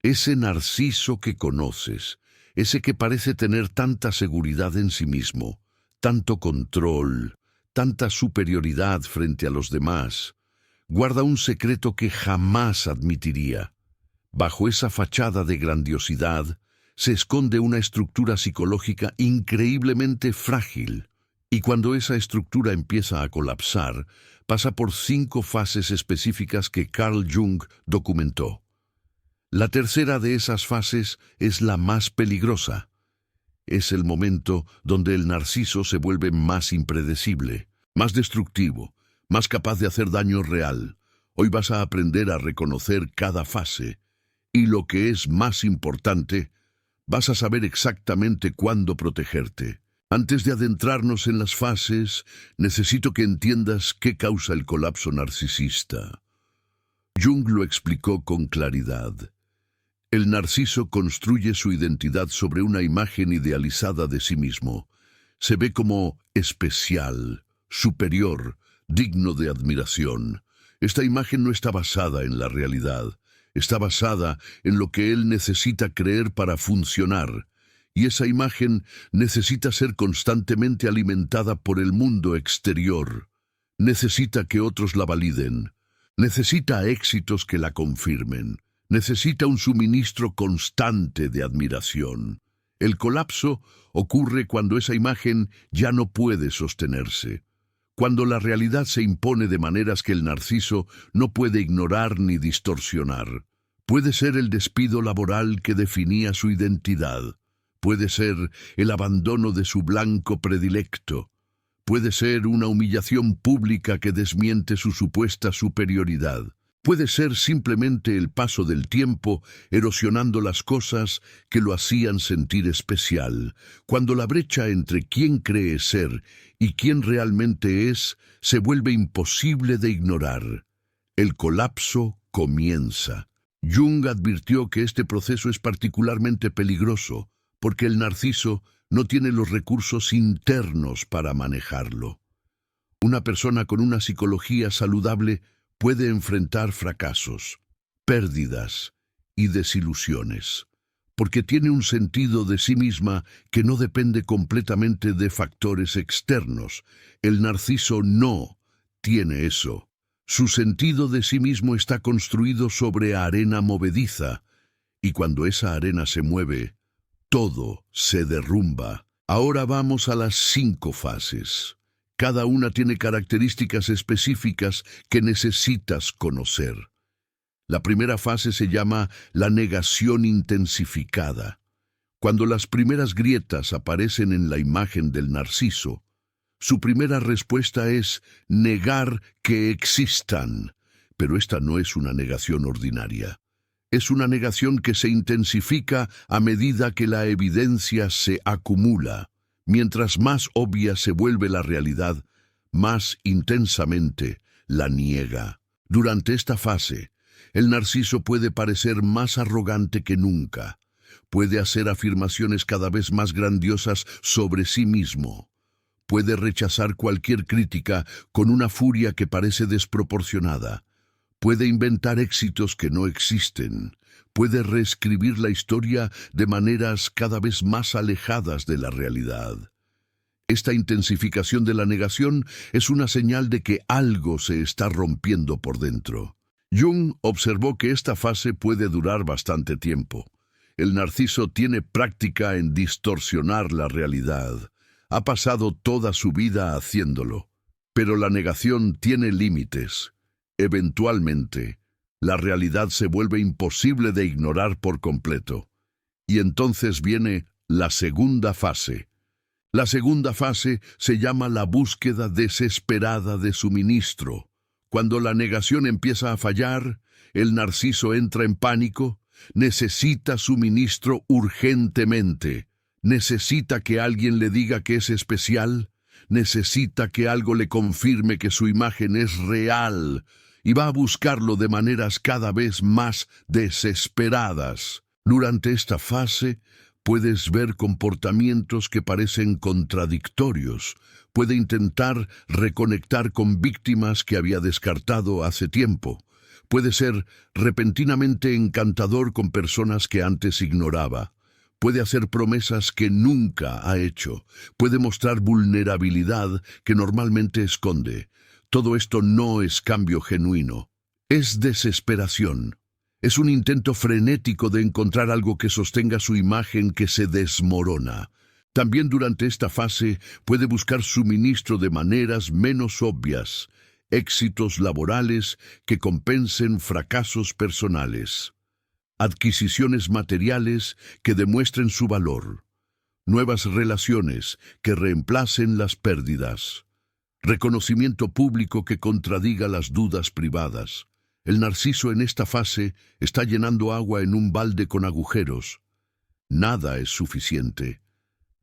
Ese narciso que conoces, ese que parece tener tanta seguridad en sí mismo, tanto control, tanta superioridad frente a los demás, guarda un secreto que jamás admitiría. Bajo esa fachada de grandiosidad se esconde una estructura psicológica increíblemente frágil, y cuando esa estructura empieza a colapsar, pasa por 5 fases específicas que Carl Jung documentó. La tercera de esas fases es la más peligrosa. Es el momento donde el narciso se vuelve más impredecible, más destructivo, más capaz de hacer daño real. Hoy vas a aprender a reconocer cada fase, y lo que es más importante, vas a saber exactamente cuándo protegerte. Antes de adentrarnos en las fases, necesito que entiendas qué causa el colapso narcisista. Jung lo explicó con claridad. El narciso construye su identidad sobre una imagen idealizada de sí mismo. Se ve como especial, superior, digno de admiración. Esta imagen no está basada en la realidad. Está basada en lo que él necesita creer para funcionar. Y esa imagen necesita ser constantemente alimentada por el mundo exterior. Necesita que otros la validen. Necesita éxitos que la confirmen. Necesita un suministro constante de admiración. El colapso ocurre cuando esa imagen ya no puede sostenerse, cuando la realidad se impone de maneras que el narciso no puede ignorar ni distorsionar. Puede ser el despido laboral que definía su identidad. Puede ser el abandono de su blanco predilecto. Puede ser una humillación pública que desmiente su supuesta superioridad. Puede ser simplemente el paso del tiempo erosionando las cosas que lo hacían sentir especial, cuando la brecha entre quién cree ser y quién realmente es se vuelve imposible de ignorar. El colapso comienza. Jung advirtió que este proceso es particularmente peligroso porque el narciso no tiene los recursos internos para manejarlo. Una persona con una psicología saludable puede enfrentar fracasos, pérdidas y desilusiones, porque tiene un sentido de sí misma que no depende completamente de factores externos. El narciso no tiene eso. Su sentido de sí mismo está construido sobre arena movediza, y cuando esa arena se mueve, todo se derrumba. Ahora vamos a las 5 fases. Cada una tiene características específicas que necesitas conocer. La primera fase se llama la negación intensificada. Cuando las primeras grietas aparecen en la imagen del narciso, su primera respuesta es negar que existan. Pero esta no es una negación ordinaria. Es una negación que se intensifica a medida que la evidencia se acumula. Mientras más obvia se vuelve la realidad, más intensamente la niega. Durante esta fase, el narciso puede parecer más arrogante que nunca. Puede hacer afirmaciones cada vez más grandiosas sobre sí mismo. Puede rechazar cualquier crítica con una furia que parece desproporcionada. Puede inventar éxitos que no existen. Puede reescribir la historia de maneras cada vez más alejadas de la realidad. Esta intensificación de la negación es una señal de que algo se está rompiendo por dentro. Jung observó que esta fase puede durar bastante tiempo. El narciso tiene práctica en distorsionar la realidad. Ha pasado toda su vida haciéndolo. Pero la negación tiene límites. Eventualmente, la realidad se vuelve imposible de ignorar por completo. Y entonces viene la segunda fase. La segunda fase se llama la búsqueda desesperada de suministro. Cuando la negación empieza a fallar, el narciso entra en pánico, necesita suministro urgentemente. Necesita que alguien le diga que es especial, necesita que algo le confirme que su imagen es real, y va a buscarlo de maneras cada vez más desesperadas. Durante esta fase, puedes ver comportamientos que parecen contradictorios. Puede intentar reconectar con víctimas que había descartado hace tiempo. Puede ser repentinamente encantador con personas que antes ignoraba. Puede hacer promesas que nunca ha hecho. Puede mostrar vulnerabilidad que normalmente esconde. Todo esto no es cambio genuino. Es desesperación. Es un intento frenético de encontrar algo que sostenga su imagen que se desmorona. También durante esta fase puede buscar suministro de maneras menos obvias, éxitos laborales que compensen fracasos personales, adquisiciones materiales que demuestren su valor, nuevas relaciones que reemplacen las pérdidas, reconocimiento público que contradiga las dudas privadas. El narciso en esta fase está llenando agua en un balde con agujeros. Nada es suficiente.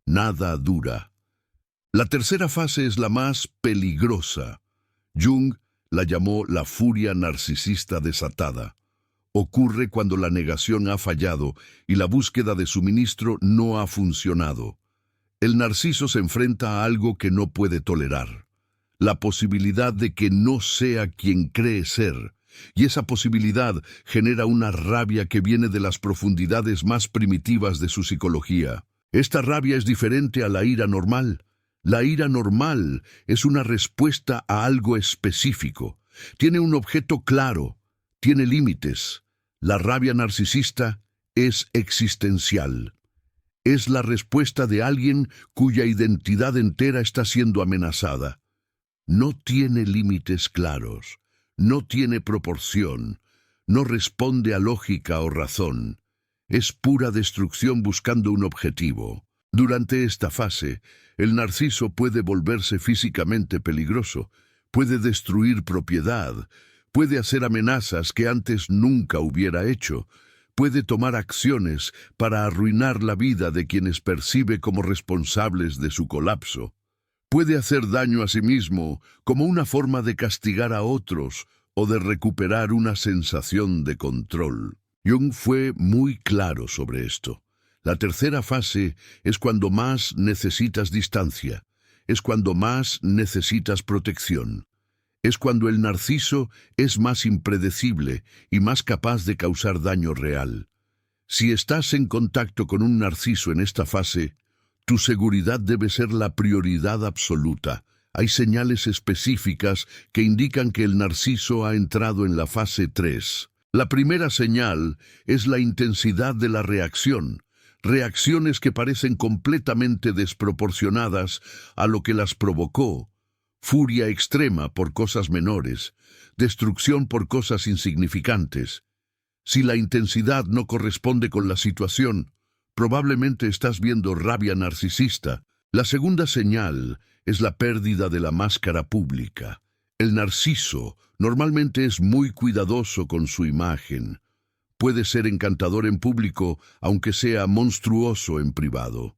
Nada dura. La tercera fase es la más peligrosa. Jung la llamó la furia narcisista desatada. Ocurre cuando la negación ha fallado y la búsqueda de suministro no ha funcionado. El narciso se enfrenta a algo que no puede tolerar, la posibilidad de que no sea quien cree ser, y esa posibilidad genera una rabia que viene de las profundidades más primitivas de su psicología. Esta rabia es diferente a la ira normal. La ira normal es una respuesta a algo específico. Tiene un objeto claro, tiene límites. La rabia narcisista es existencial. Es la respuesta de alguien cuya identidad entera está siendo amenazada. No tiene límites claros, no tiene proporción, no responde a lógica o razón. Es pura destrucción buscando un objetivo. Durante esta fase, el narciso puede volverse físicamente peligroso, puede destruir propiedad, puede hacer amenazas que antes nunca hubiera hecho, puede tomar acciones para arruinar la vida de quienes percibe como responsables de su colapso. Puede hacer daño a sí mismo como una forma de castigar a otros o de recuperar una sensación de control. Jung fue muy claro sobre esto. La tercera fase es cuando más necesitas distancia, es cuando más necesitas protección. Es cuando el narciso es más impredecible y más capaz de causar daño real. Si estás en contacto con un narciso en esta fase, tu seguridad debe ser la prioridad absoluta. Hay señales específicas que indican que el narciso ha entrado en la fase 3. La primera señal es la intensidad de la reacción. Reacciones que parecen completamente desproporcionadas a lo que las provocó. Furia extrema por cosas menores, destrucción por cosas insignificantes. Si la intensidad no corresponde con la situación, probablemente estás viendo rabia narcisista. La segunda señal es la pérdida de la máscara pública. El narciso normalmente es muy cuidadoso con su imagen. Puede ser encantador en público, aunque sea monstruoso en privado.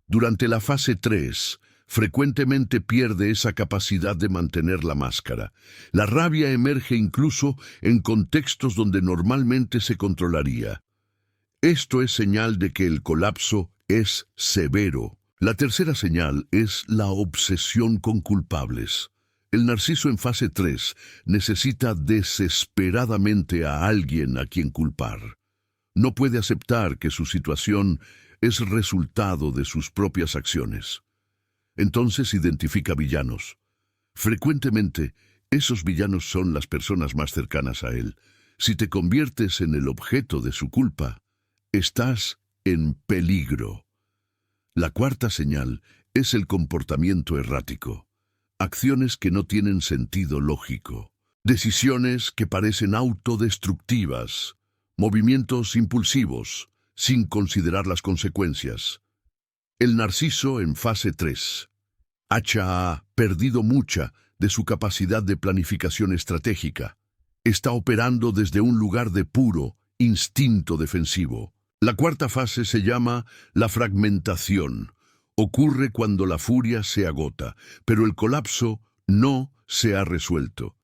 Durante la fase 3, frecuentemente pierde esa capacidad de mantener la máscara. La rabia emerge incluso en contextos donde normalmente se controlaría. Esto es señal de que el colapso es severo. La tercera señal es la obsesión con culpables. El narciso en fase 3 necesita desesperadamente a alguien a quien culpar. No puede aceptar que su situación es resultado de sus propias acciones. Entonces identifica villanos. Frecuentemente, esos villanos son las personas más cercanas a él. Si te conviertes en el objeto de su culpa, estás en peligro. La cuarta señal es el comportamiento errático. Acciones que no tienen sentido lógico. Decisiones que parecen autodestructivas. Movimientos impulsivos, sin considerar las consecuencias. El narciso en fase 3. Ha perdido mucha de su capacidad de planificación estratégica. Está operando desde un lugar de puro instinto defensivo. La cuarta fase se llama la fragmentación. Ocurre cuando la furia se agota, pero el colapso no se ha resuelto.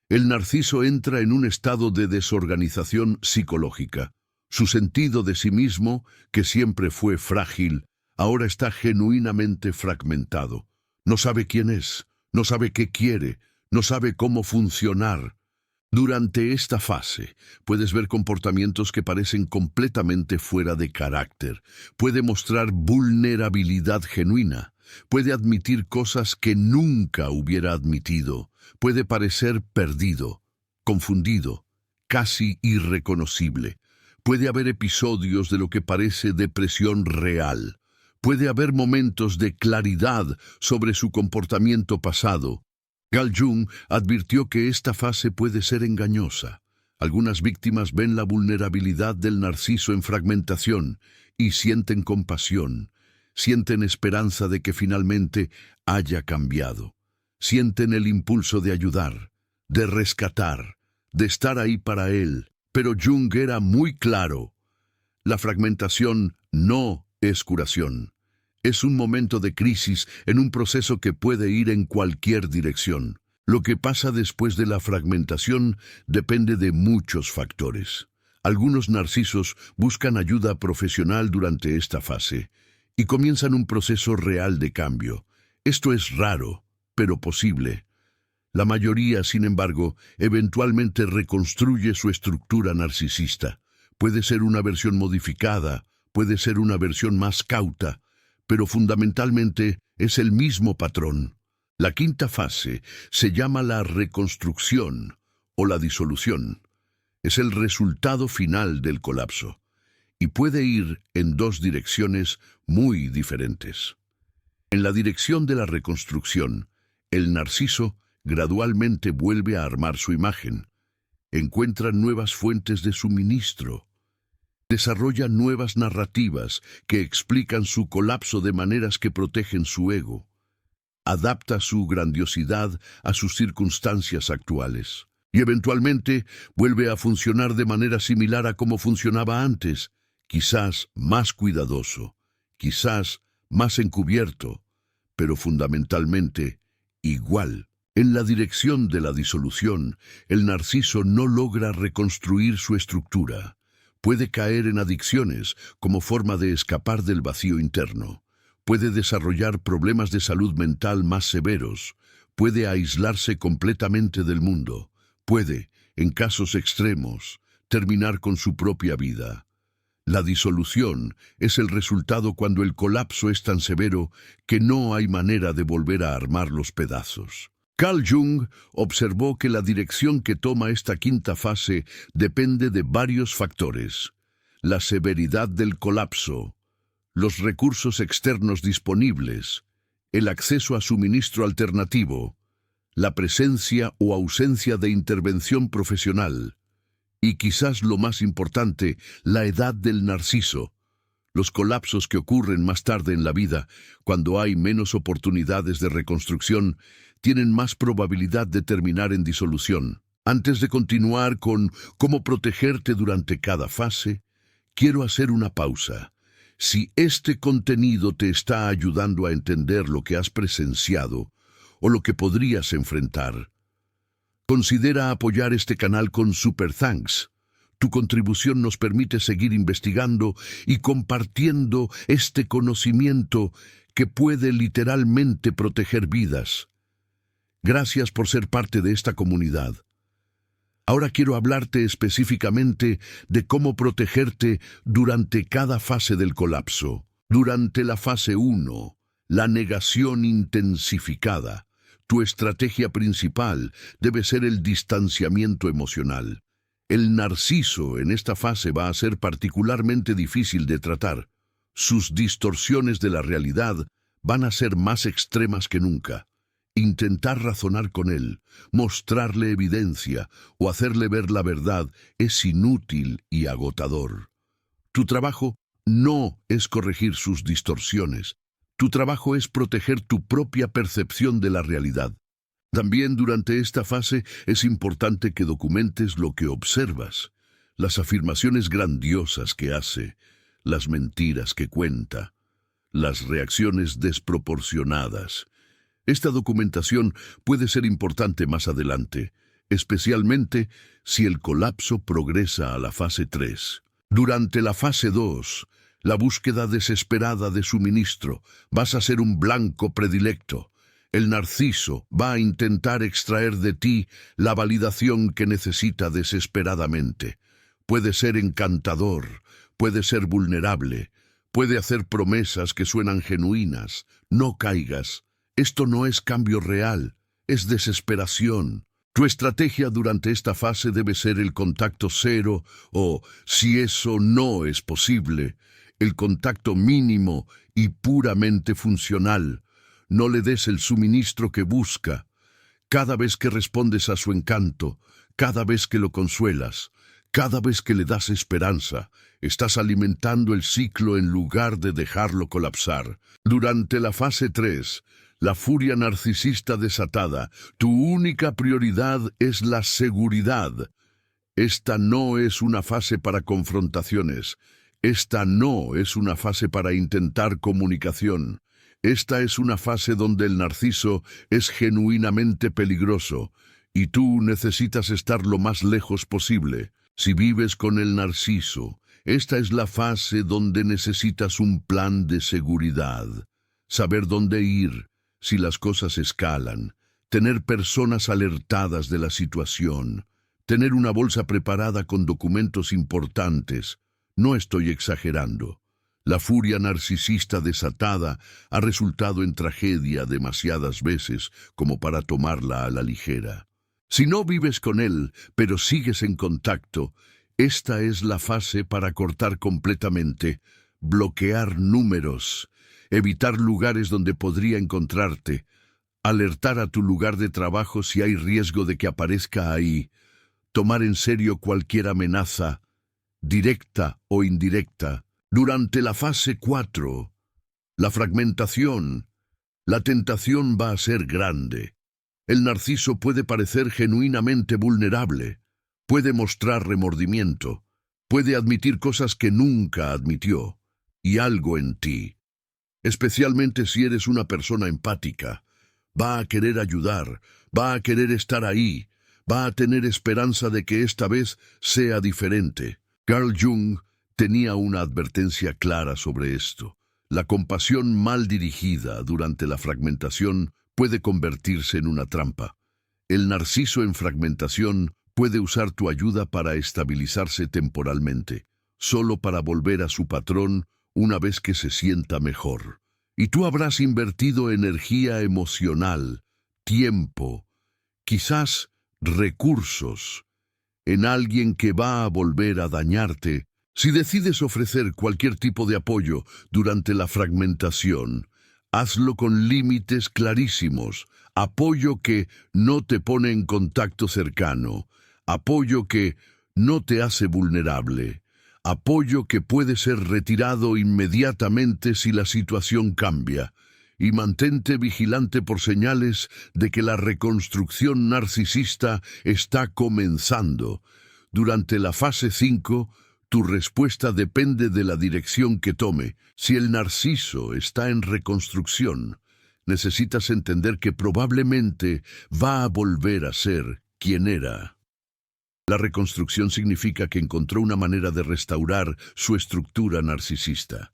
El narciso entra en un estado de desorganización psicológica. Su sentido de sí mismo, que siempre fue frágil, ahora está genuinamente fragmentado. No sabe quién es, no sabe qué quiere, no sabe cómo funcionar. Durante esta fase, puedes ver comportamientos que parecen completamente fuera de carácter. Puede mostrar vulnerabilidad genuina. Puede admitir cosas que nunca hubiera admitido. Puede parecer perdido, confundido, casi irreconocible. Puede haber episodios de lo que parece depresión real. Puede haber momentos de claridad sobre su comportamiento pasado. Carl Jung advirtió que esta fase puede ser engañosa. Algunas víctimas ven la vulnerabilidad del narciso en fragmentación y sienten compasión, sienten esperanza de que finalmente haya cambiado. Sienten el impulso de ayudar, de rescatar, de estar ahí para él. Pero Jung era muy claro. La fragmentación no es curación. Es un momento de crisis en un proceso que puede ir en cualquier dirección. Lo que pasa después de la fragmentación depende de muchos factores. Algunos narcisos buscan ayuda profesional durante esta fase y comienzan un proceso real de cambio. Esto es raro, pero posible. La mayoría, sin embargo, eventualmente reconstruye su estructura narcisista. Puede ser una versión modificada, puede ser una versión más cauta, pero fundamentalmente es el mismo patrón. La quinta fase se llama la reconstrucción o la disolución. Es el resultado final del colapso y puede ir en dos direcciones muy diferentes. En la dirección de la reconstrucción, el narciso gradualmente vuelve a armar su imagen, encuentra nuevas fuentes de suministro, desarrolla nuevas narrativas que explican su colapso de maneras que protegen su ego, adapta su grandiosidad a sus circunstancias actuales y eventualmente vuelve a funcionar de manera similar a como funcionaba antes, quizás más cuidadoso, quizás más encubierto, pero fundamentalmente igual. En la dirección de la disolución, el narciso no logra reconstruir su estructura. Puede caer en adicciones como forma de escapar del vacío interno. Puede desarrollar problemas de salud mental más severos. Puede aislarse completamente del mundo. Puede, en casos extremos, terminar con su propia vida. La disolución es el resultado cuando el colapso es tan severo que no hay manera de volver a armar los pedazos. Carl Jung observó que la dirección que toma esta quinta fase depende de varios factores: la severidad del colapso, los recursos externos disponibles, el acceso a suministro alternativo, la presencia o ausencia de intervención profesional, y quizás lo más importante, la edad del narciso. Los colapsos que ocurren más tarde en la vida, cuando hay menos oportunidades de reconstrucción, tienen más probabilidad de terminar en disolución. Antes de continuar con cómo protegerte durante cada fase, quiero hacer una pausa. Si este contenido te está ayudando a entender lo que has presenciado o lo que podrías enfrentar, considera apoyar este canal con Super Thanks. Tu contribución nos permite seguir investigando y compartiendo este conocimiento que puede literalmente proteger vidas. Gracias por ser parte de esta comunidad. Ahora quiero hablarte específicamente de cómo protegerte durante cada fase del colapso. Durante la fase 1, la negación intensificada, tu estrategia principal debe ser el distanciamiento emocional. El narciso en esta fase va a ser particularmente difícil de tratar. Sus distorsiones de la realidad van a ser más extremas que nunca. Intentar razonar con él, mostrarle evidencia o hacerle ver la verdad es inútil y agotador. Tu trabajo no es corregir sus distorsiones. Tu trabajo es proteger tu propia percepción de la realidad. También durante esta fase es importante que documentes lo que observas, las afirmaciones grandiosas que hace, las mentiras que cuenta, las reacciones desproporcionadas. Esta documentación puede ser importante más adelante, especialmente si el colapso progresa a la fase 3. Durante la fase 2, la búsqueda desesperada de suministro, vas a ser un blanco predilecto. El narciso va a intentar extraer de ti la validación que necesita desesperadamente. Puede ser encantador, puede ser vulnerable, puede hacer promesas que suenan genuinas. No caigas. Esto no es cambio real, es desesperación. Tu estrategia durante esta fase debe ser el contacto cero o, si eso no es posible, el contacto mínimo y puramente funcional. No le des el suministro que busca. Cada vez que respondes a su encanto, cada vez que lo consuelas, cada vez que le das esperanza, estás alimentando el ciclo en lugar de dejarlo colapsar. Durante la fase 3, la furia narcisista desatada, tu única prioridad es la seguridad. Esta no es una fase para confrontaciones. Esta no es una fase para intentar comunicación. Esta es una fase donde el narciso es genuinamente peligroso y tú necesitas estar lo más lejos posible. Si vives con el narciso, esta es la fase donde necesitas un plan de seguridad. Saber dónde ir si las cosas escalan, tener personas alertadas de la situación, tener una bolsa preparada con documentos importantes. No estoy exagerando. La furia narcisista desatada ha resultado en tragedia demasiadas veces como para tomarla a la ligera. Si no vives con él, pero sigues en contacto, esta es la fase para cortar completamente, bloquear números, evitar lugares donde podría encontrarte, alertar a tu lugar de trabajo si hay riesgo de que aparezca ahí, tomar en serio cualquier amenaza, directa o indirecta. Durante la fase 4, la fragmentación, la tentación va a ser grande. El narciso puede parecer genuinamente vulnerable, puede mostrar remordimiento, puede admitir cosas que nunca admitió, y algo en ti. Especialmente si eres una persona empática, va a querer ayudar, va a querer estar ahí, va a tener esperanza de que esta vez sea diferente. Carl Jung tenía una advertencia clara sobre esto. La compasión mal dirigida durante la fragmentación puede convertirse en una trampa. El narciso en fragmentación puede usar tu ayuda para estabilizarse temporalmente, solo para volver a su patrón una vez que se sienta mejor. Y tú habrás invertido energía emocional, tiempo, quizás recursos, en alguien que va a volver a dañarte. Si decides ofrecer cualquier tipo de apoyo durante la fragmentación, hazlo con límites clarísimos. Apoyo que no te pone en contacto cercano. Apoyo que no te hace vulnerable. Apoyo que puede ser retirado inmediatamente si la situación cambia. Y mantente vigilante por señales de que la reconstrucción narcisista está comenzando. Durante la fase 5, tu respuesta depende de la dirección que tome. Si el narciso está en reconstrucción, necesitas entender que probablemente va a volver a ser quien era. La reconstrucción significa que encontró una manera de restaurar su estructura narcisista.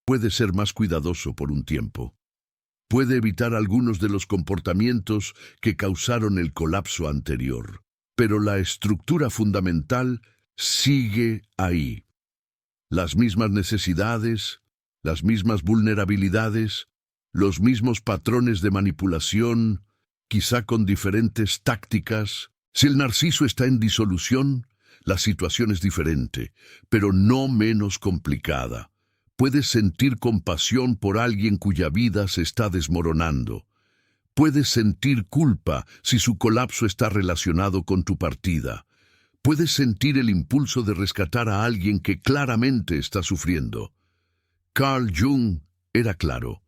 Puede ser más cuidadoso por un tiempo. Puede evitar algunos de los comportamientos que causaron el colapso anterior. Pero la estructura fundamental sigue ahí. Las mismas necesidades, las mismas vulnerabilidades, los mismos patrones de manipulación, quizá con diferentes tácticas. Si el narciso está en disolución, la situación es diferente, pero no menos complicada. Puedes sentir compasión por alguien cuya vida se está desmoronando. Puedes sentir culpa si su colapso está relacionado con tu partida. Puedes sentir el impulso de rescatar a alguien que claramente está sufriendo. Carl Jung era claro.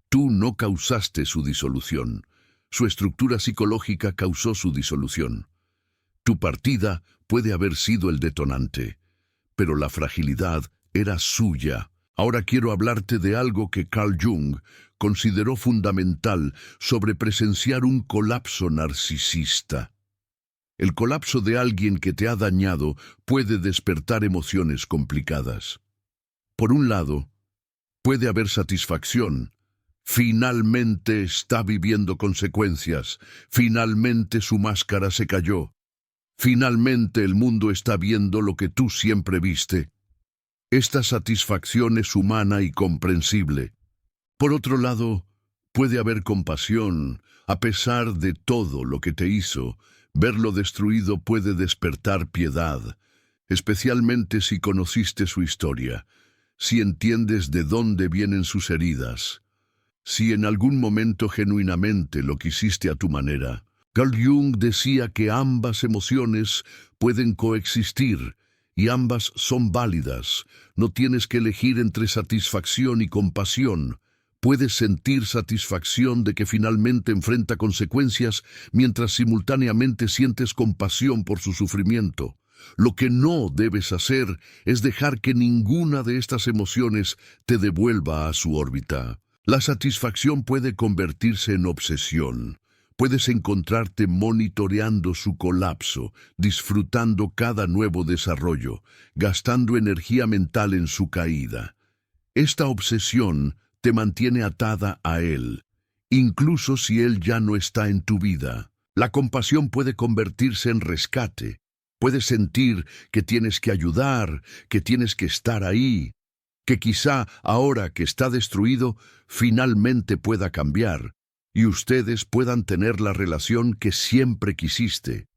Tú no causaste su disolución. Su estructura psicológica causó su disolución. Tu partida puede haber sido el detonante, pero la fragilidad era suya. Ahora quiero hablarte de algo que Carl Jung consideró fundamental sobre presenciar un colapso narcisista. El colapso de alguien que te ha dañado puede despertar emociones complicadas. Por un lado, puede haber satisfacción, Finalmente está viviendo consecuencias. Finalmente su máscara se cayó. Finalmente el mundo está viendo lo que tú siempre viste. Esta satisfacción es humana y comprensible. Por otro lado, puede haber compasión. A pesar de todo lo que te hizo, verlo destruido puede despertar piedad, especialmente si conociste su historia, si entiendes de dónde vienen sus heridas, si en algún momento genuinamente lo quisiste a tu manera. Carl Jung decía que ambas emociones pueden coexistir y ambas son válidas. No tienes que elegir entre satisfacción y compasión. Puedes sentir satisfacción de que finalmente enfrenta consecuencias mientras simultáneamente sientes compasión por su sufrimiento. Lo que no debes hacer es dejar que ninguna de estas emociones te devuelva a su órbita. La satisfacción puede convertirse en obsesión. Puedes encontrarte monitoreando su colapso, disfrutando cada nuevo desarrollo, gastando energía mental en su caída. Esta obsesión te mantiene atada a él, incluso si él ya no está en tu vida. La compasión puede convertirse en rescate. Puedes sentir que tienes que ayudar, que tienes que estar ahí, que quizá ahora que está destruido, finalmente pueda cambiar, y ustedes puedan tener la relación que siempre quisiste.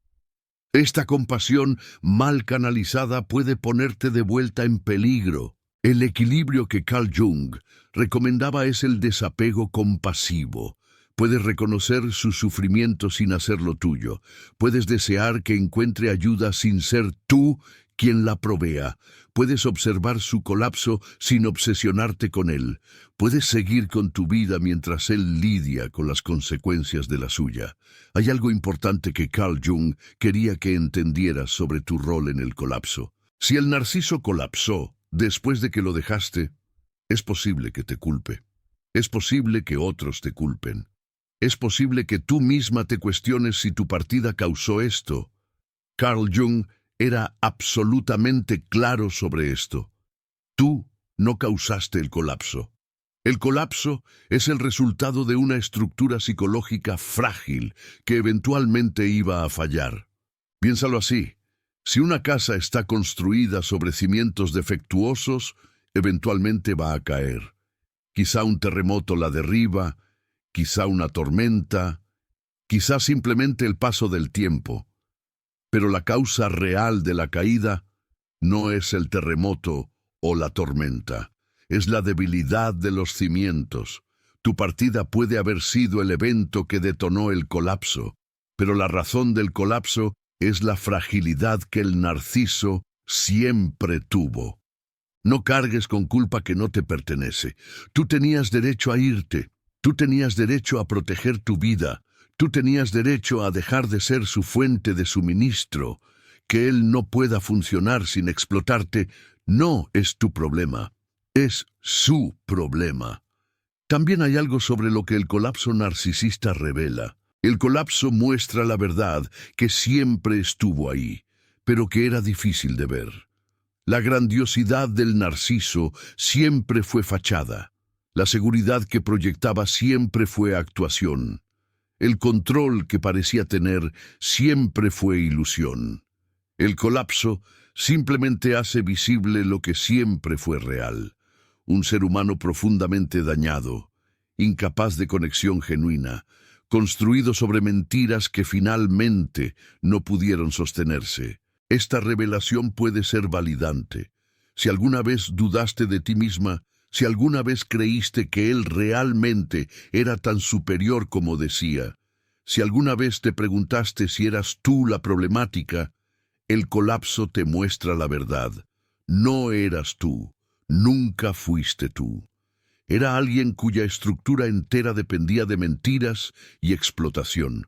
Esta compasión mal canalizada puede ponerte de vuelta en peligro. El equilibrio que Carl Jung recomendaba es el desapego compasivo. Puedes reconocer su sufrimiento sin hacerlo tuyo. Puedes desear que encuentre ayuda sin ser tú quien la provea. Puedes observar su colapso sin obsesionarte con él. Puedes seguir con tu vida mientras él lidia con las consecuencias de la suya. Hay algo importante que Carl Jung quería que entendieras sobre tu rol en el colapso. Si el narciso colapsó después de que lo dejaste, es posible que te culpe. Es posible que otros te culpen. Es posible que tú misma te cuestiones si tu partida causó esto. Carl Jung era absolutamente claro sobre esto. Tú no causaste el colapso. El colapso es el resultado de una estructura psicológica frágil que eventualmente iba a fallar. Piénsalo así. Si una casa está construida sobre cimientos defectuosos, eventualmente va a caer. Quizá un terremoto la derriba, quizá una tormenta, quizá simplemente el paso del tiempo. Pero la causa real de la caída no es el terremoto o la tormenta, es la debilidad de los cimientos. Tu partida puede haber sido el evento que detonó el colapso, pero la razón del colapso es la fragilidad que el narciso siempre tuvo. No cargues con culpa que no te pertenece. Tú tenías derecho a irte. Tú tenías derecho a proteger tu vida. Tú tenías derecho a dejar de ser su fuente de suministro. Que él no pueda funcionar sin explotarte no es tu problema. Es su problema. También hay algo sobre lo que el colapso narcisista revela. El colapso muestra la verdad que siempre estuvo ahí, pero que era difícil de ver. La grandiosidad del narciso siempre fue fachada. La seguridad que proyectaba siempre fue actuación. El control que parecía tener siempre fue ilusión. El colapso simplemente hace visible lo que siempre fue real. Un ser humano profundamente dañado, incapaz de conexión genuina, construido sobre mentiras que finalmente no pudieron sostenerse. Esta revelación puede ser validante. Si alguna vez dudaste de ti misma, si alguna vez creíste que él realmente era tan superior como decía, si alguna vez te preguntaste si eras tú la problemática, el colapso te muestra la verdad. No eras tú, nunca fuiste tú. Era alguien cuya estructura entera dependía de mentiras y explotación.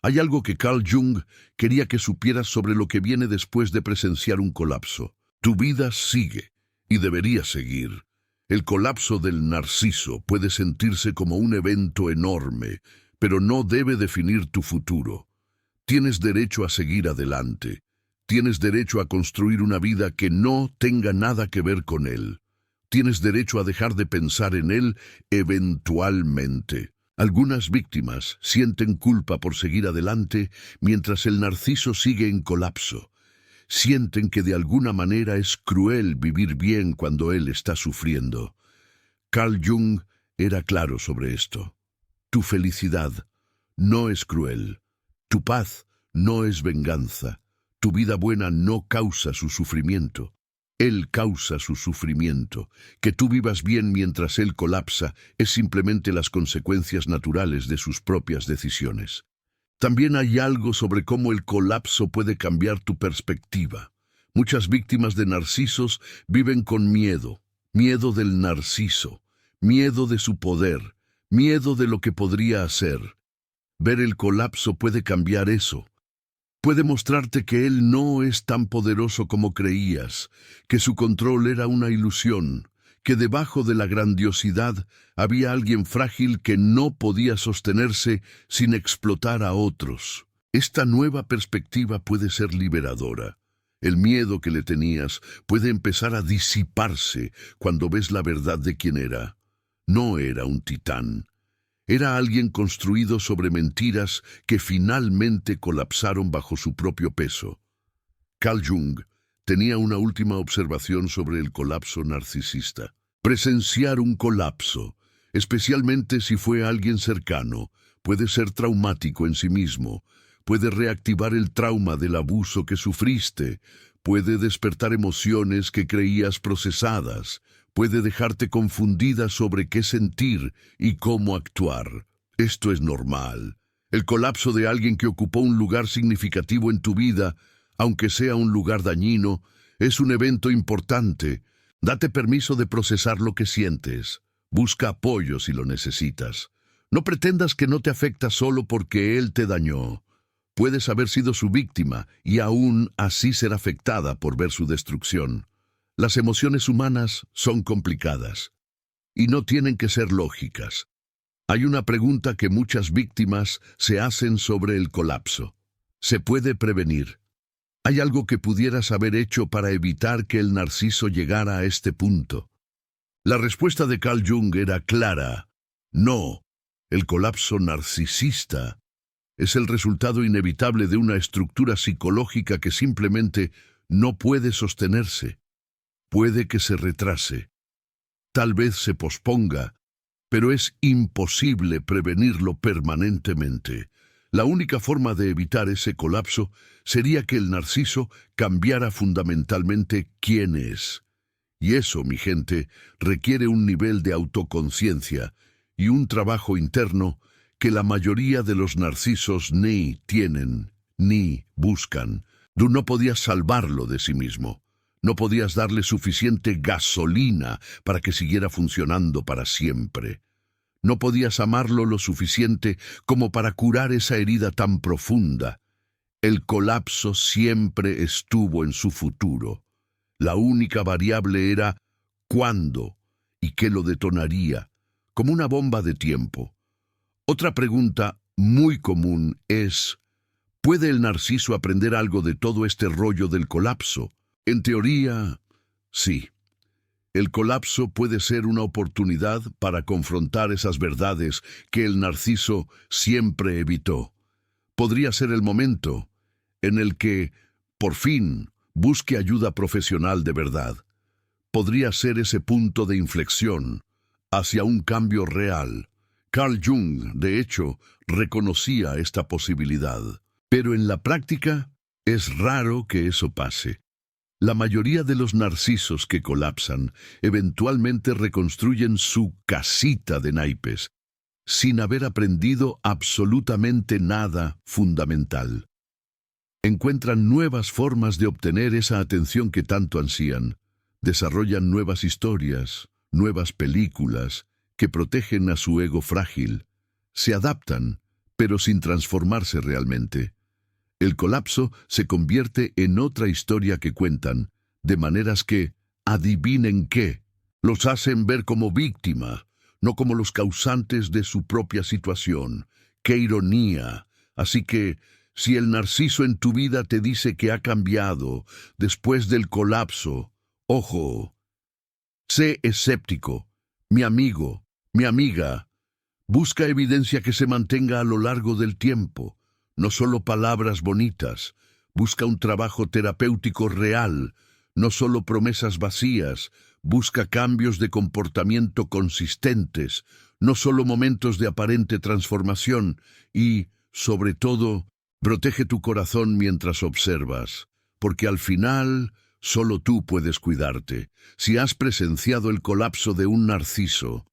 Hay algo que Carl Jung quería que supieras sobre lo que viene después de presenciar un colapso. Tu vida sigue y debería seguir. El colapso del narciso puede sentirse como un evento enorme, pero no debe definir tu futuro. Tienes derecho a seguir adelante. Tienes derecho a construir una vida que no tenga nada que ver con él. Tienes derecho a dejar de pensar en él eventualmente. Algunas víctimas sienten culpa por seguir adelante mientras el narciso sigue en colapso. Sienten que de alguna manera es cruel vivir bien cuando él está sufriendo. Carl Jung era claro sobre esto. Tu felicidad no es cruel. Tu paz no es venganza. Tu vida buena no causa su sufrimiento. Él causa su sufrimiento. Que tú vivas bien mientras él colapsa es simplemente las consecuencias naturales de sus propias decisiones. También hay algo sobre cómo el colapso puede cambiar tu perspectiva. Muchas víctimas de narcisos viven con miedo. Miedo del narciso. Miedo de su poder. Miedo de lo que podría hacer. Ver el colapso puede cambiar eso. Puede mostrarte que él no es tan poderoso como creías, que su control era una ilusión, que debajo de la grandiosidad había alguien frágil que no podía sostenerse sin explotar a otros. Esta nueva perspectiva puede ser liberadora. El miedo que le tenías puede empezar a disiparse cuando ves la verdad de quién era. No era un titán. Era alguien construido sobre mentiras que finalmente colapsaron bajo su propio peso. Carl Jung tenía una última observación sobre el colapso narcisista. Presenciar un colapso, especialmente si fue alguien cercano, puede ser traumático en sí mismo, puede reactivar el trauma del abuso que sufriste, puede despertar emociones que creías procesadas, puede dejarte confundida sobre qué sentir y cómo actuar. Esto es normal. El colapso de alguien que ocupó un lugar significativo en tu vida, aunque sea un lugar dañino, es un evento importante. Date permiso de procesar lo que sientes. Busca apoyo si lo necesitas. No pretendas que no te afecta solo porque él te dañó. Puedes haber sido su víctima y aún así ser afectada por ver su destrucción. Las emociones humanas son complicadas y no tienen que ser lógicas. Hay una pregunta que muchas víctimas se hacen sobre el colapso. ¿Se puede prevenir? ¿Hay algo que pudieras haber hecho para evitar que el narciso llegara a este punto? La respuesta de Carl Jung era clara. No. El colapso narcisista es el resultado inevitable de una estructura psicológica que simplemente no puede sostenerse. Puede que se retrase, tal vez se posponga, pero es imposible prevenirlo permanentemente. La única forma de evitar ese colapso sería que el narciso cambiara fundamentalmente quién es. Y eso, mi gente, requiere un nivel de autoconciencia y un trabajo interno que la mayoría de los narcisos ni tienen, ni buscan. Tú no podías salvarlo de sí mismo. No podías darle suficiente gasolina para que siguiera funcionando para siempre. No podías amarlo lo suficiente como para curar esa herida tan profunda. El colapso siempre estuvo en su futuro. La única variable era cuándo y qué lo detonaría, como una bomba de tiempo. Otra pregunta muy común es, ¿puede el narciso aprender algo de todo este rollo del colapso? En teoría, sí. El colapso puede ser una oportunidad para confrontar esas verdades que el narciso siempre evitó. Podría ser el momento en el que, por fin, busque ayuda profesional de verdad. Podría ser ese punto de inflexión hacia un cambio real. Carl Jung, de hecho, reconocía esta posibilidad. Pero en la práctica, es raro que eso pase. La mayoría de los narcisos que colapsan eventualmente reconstruyen su casita de naipes, sin haber aprendido absolutamente nada fundamental. Encuentran nuevas formas de obtener esa atención que tanto ansían. Desarrollan nuevas historias, nuevas películas, que protegen a su ego frágil. Se adaptan, pero sin transformarse realmente. El colapso se convierte en otra historia que cuentan, de maneras que, adivinen qué, los hacen ver como víctima, no como los causantes de su propia situación. ¡Qué ironía! Así que, si el narciso en tu vida te dice que ha cambiado después del colapso, ojo, Sé escéptico, mi amigo, mi amiga. Busca evidencia que se mantenga a lo largo del tiempo, no solo palabras bonitas. Busca un trabajo terapéutico real, no solo promesas vacías. Busca cambios de comportamiento consistentes, no solo momentos de aparente transformación. Y, sobre todo, protege tu corazón mientras observas, porque al final solo tú puedes cuidarte. Si has presenciado el colapso de un narciso,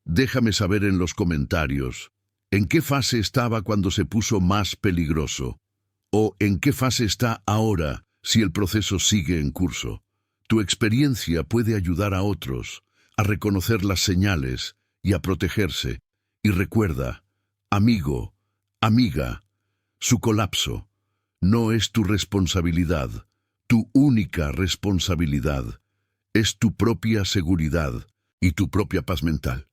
déjame saber en los comentarios en qué fase estaba cuando se puso más peligroso, o en qué fase está ahora si el proceso sigue en curso. Tu experiencia puede ayudar a otros a reconocer las señales y a protegerse. Y recuerda, amigo, amiga, su colapso no es tu responsabilidad. Tu única responsabilidad es tu propia seguridad y tu propia paz mental.